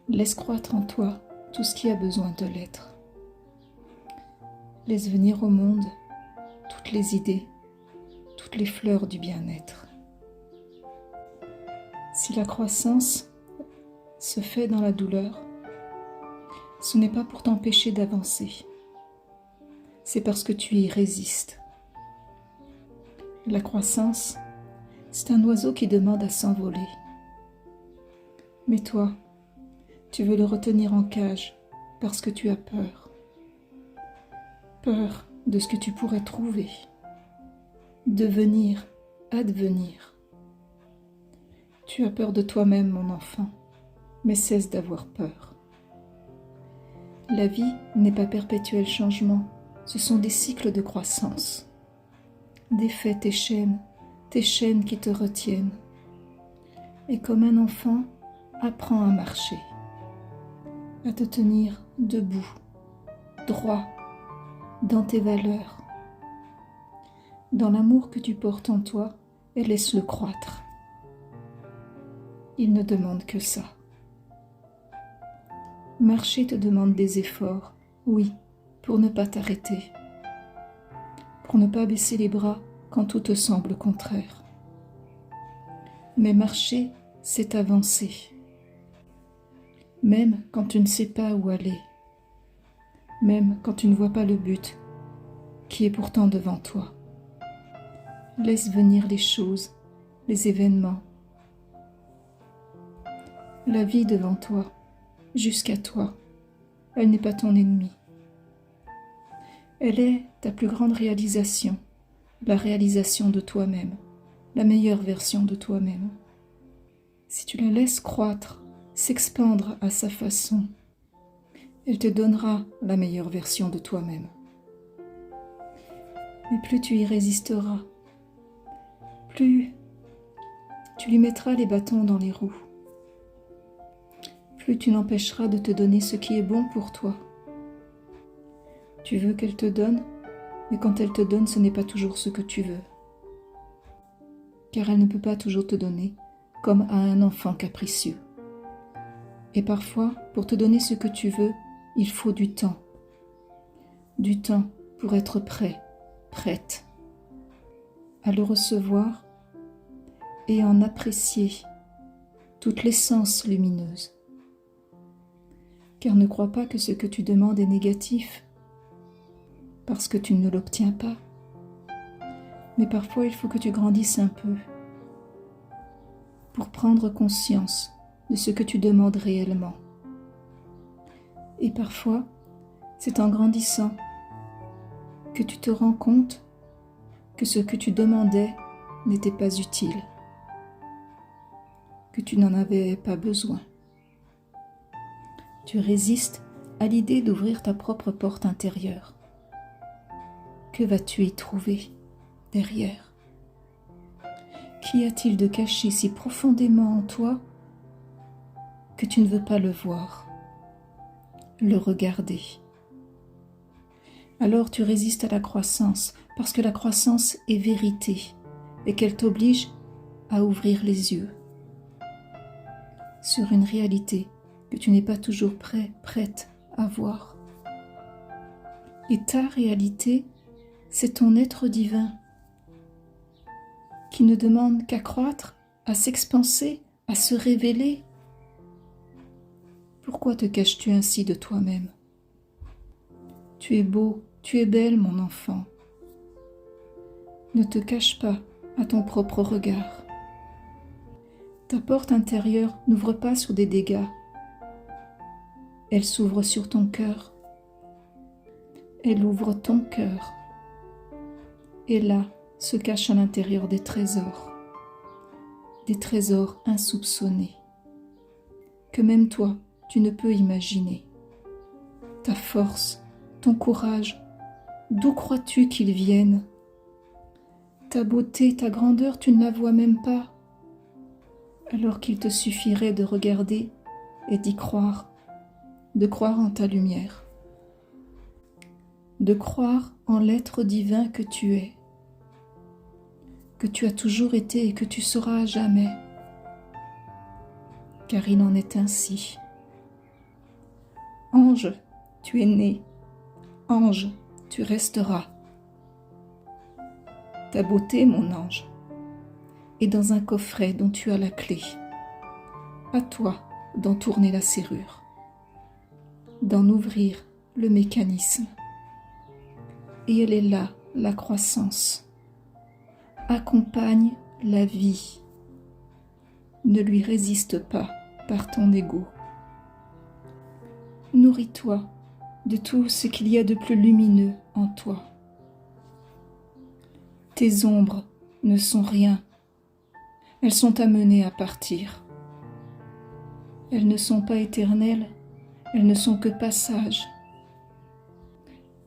Laisse croître en toi tout ce qui a besoin de l'être. Laisse venir au monde toutes les idées, toutes les fleurs du bien-être. Si la croissance se fait dans la douleur, ce n'est pas pour t'empêcher d'avancer, c'est parce que tu y résistes. La croissance, c'est un oiseau qui demande à s'envoler. Mais toi, tu veux le retenir en cage parce que tu as peur. Peur de ce que tu pourrais trouver, devenir, advenir. Tu as peur de toi-même, mon enfant, mais cesse d'avoir peur. La vie n'est pas perpétuel changement, ce sont des cycles de croissance. Défais tes chaînes qui te retiennent. Et comme un enfant, apprends à marcher, à te tenir debout, droit, dans tes valeurs, dans l'amour que tu portes en toi, et laisse-le croître. Il ne demande que ça. Marcher te demande des efforts, oui, pour ne pas t'arrêter, pour ne pas baisser les bras quand tout te semble contraire. Mais marcher, c'est avancer, même quand tu ne sais pas où aller, même quand tu ne vois pas le but qui est pourtant devant toi. Laisse venir les choses, les événements, la vie devant toi, jusqu'à toi. Elle n'est pas ton ennemi. Elle est ta plus grande réalisation, la réalisation de toi-même, la meilleure version de toi-même. Si tu la laisses croître, s'expandre à sa façon, elle te donnera la meilleure version de toi-même. Mais plus tu y résisteras, plus tu lui mettras les bâtons dans les roues, plus tu l'empêcheras de te donner ce qui est bon pour toi. Tu veux qu'elle te donne, mais quand elle te donne, ce n'est pas toujours ce que tu veux. Car elle ne peut pas toujours te donner, comme à un enfant capricieux. Et parfois, pour te donner ce que tu veux, il faut du temps. Du temps pour être prêt, prête, à le recevoir et en apprécier toute l'essence lumineuse. Car ne crois pas que ce que tu demandes est négatif, parce que tu ne l'obtiens pas. Mais parfois, il faut que tu grandisses un peu pour prendre conscience de ce que tu demandes réellement. Et parfois, c'est en grandissant que tu te rends compte que ce que tu demandais n'était pas utile, que tu n'en avais pas besoin. Tu résistes à l'idée d'ouvrir ta propre porte intérieure. Que vas-tu y trouver derrière? Qu'y a-t-il de caché si profondément en toi que tu ne veux pas le voir, le regarder? Alors tu résistes à la croissance, parce que la croissance est vérité et qu'elle t'oblige à ouvrir les yeux sur une réalité que tu n'es pas toujours prête à voir. Et ta réalité, c'est ton être divin qui ne demande qu'à croître, à s'expanser, à se révéler. Pourquoi te caches-tu ainsi de toi-même? Tu es beau, tu es belle, mon enfant. Ne te cache pas à ton propre regard. Ta porte intérieure n'ouvre pas sur des dégâts. Elle s'ouvre sur ton cœur. Elle ouvre ton cœur. Et là se cachent à l'intérieur des trésors insoupçonnés, que même toi, tu ne peux imaginer. Ta force, ton courage, d'où crois-tu qu'ils viennent? Ta beauté, ta grandeur, tu ne la vois même pas, alors qu'il te suffirait de regarder et d'y croire, de croire en ta lumière, de croire en l'être divin que tu es, que tu as toujours été et que tu seras à jamais, car il en est ainsi. Ange, tu es né. Ange, tu resteras. Ta beauté, mon ange, est dans un coffret dont tu as la clé. À toi d'en tourner la serrure, d'en ouvrir le mécanisme. Et elle est là, la croissance. Accompagne la vie. Ne lui résiste pas par ton ego. Nourris-toi de tout ce qu'il y a de plus lumineux en toi. Tes ombres ne sont rien. Elles sont amenées à partir. Elles ne sont pas éternelles, elles ne sont que passages.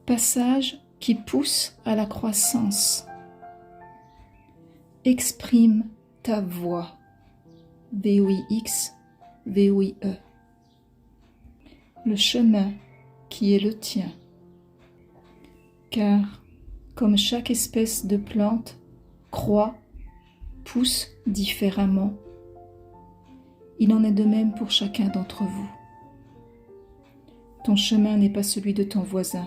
Passages qui poussent à la croissance. Exprime ta voix. V-O-I-X, V-O-I-E. Le chemin qui est le tien. Car, comme chaque espèce de plante croît, pousse différemment, il en est de même pour chacun d'entre vous. Ton chemin n'est pas celui de ton voisin.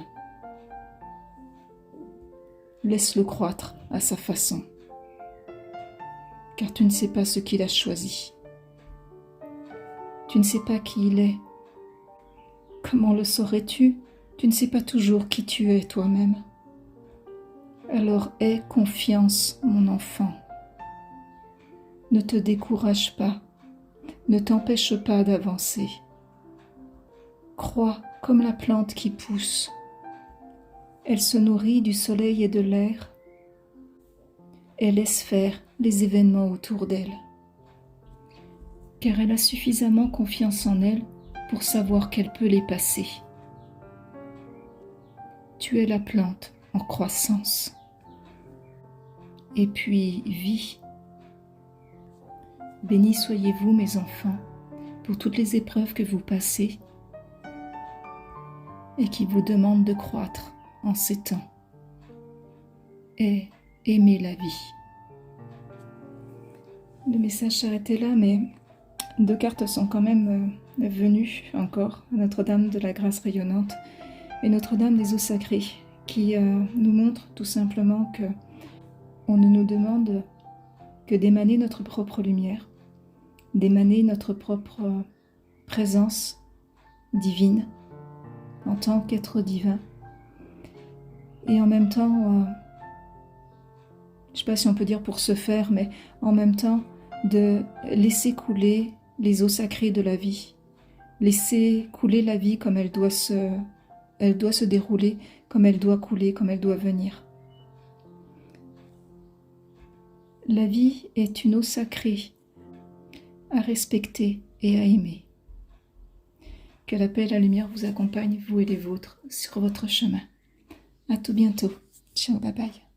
Laisse-le croître à sa façon, car tu ne sais pas ce qu'il a choisi. Tu ne sais pas qui il est. Comment le saurais-tu? Tu ne sais pas toujours qui tu es toi-même. Alors aie confiance, mon enfant. Ne te décourage pas, ne t'empêche pas d'avancer. Crois comme la plante qui pousse. Elle se nourrit du soleil et de l'air. Elle laisse faire les événements autour d'elle. Car elle a suffisamment confiance en elle pour savoir qu'elle peut les passer. Tu es la plante en croissance. Et puis, vis. Bénis soyez-vous, mes enfants, pour toutes les épreuves que vous passez et qui vous demandent de croître en ces temps. Et aimez la vie. Le message s'arrêtait là, mais 2 cartes sont quand même venues encore, Notre-Dame de la Grâce rayonnante et Notre-Dame des eaux sacrées, qui nous montrent tout simplement que on ne nous demande que d'émaner notre propre lumière, d'émaner notre propre présence divine en tant qu'être divin. Et en même temps, je ne sais pas si on peut dire pour se faire, mais en même temps de laisser couler les eaux sacrées de la vie, laisser couler la vie comme elle doit se dérouler, comme elle doit couler, comme elle doit venir. La vie est une eau sacrée à respecter et à aimer. Que la paix et la lumière vous accompagnent, vous et les vôtres, sur votre chemin. À tout bientôt. Ciao, bye bye.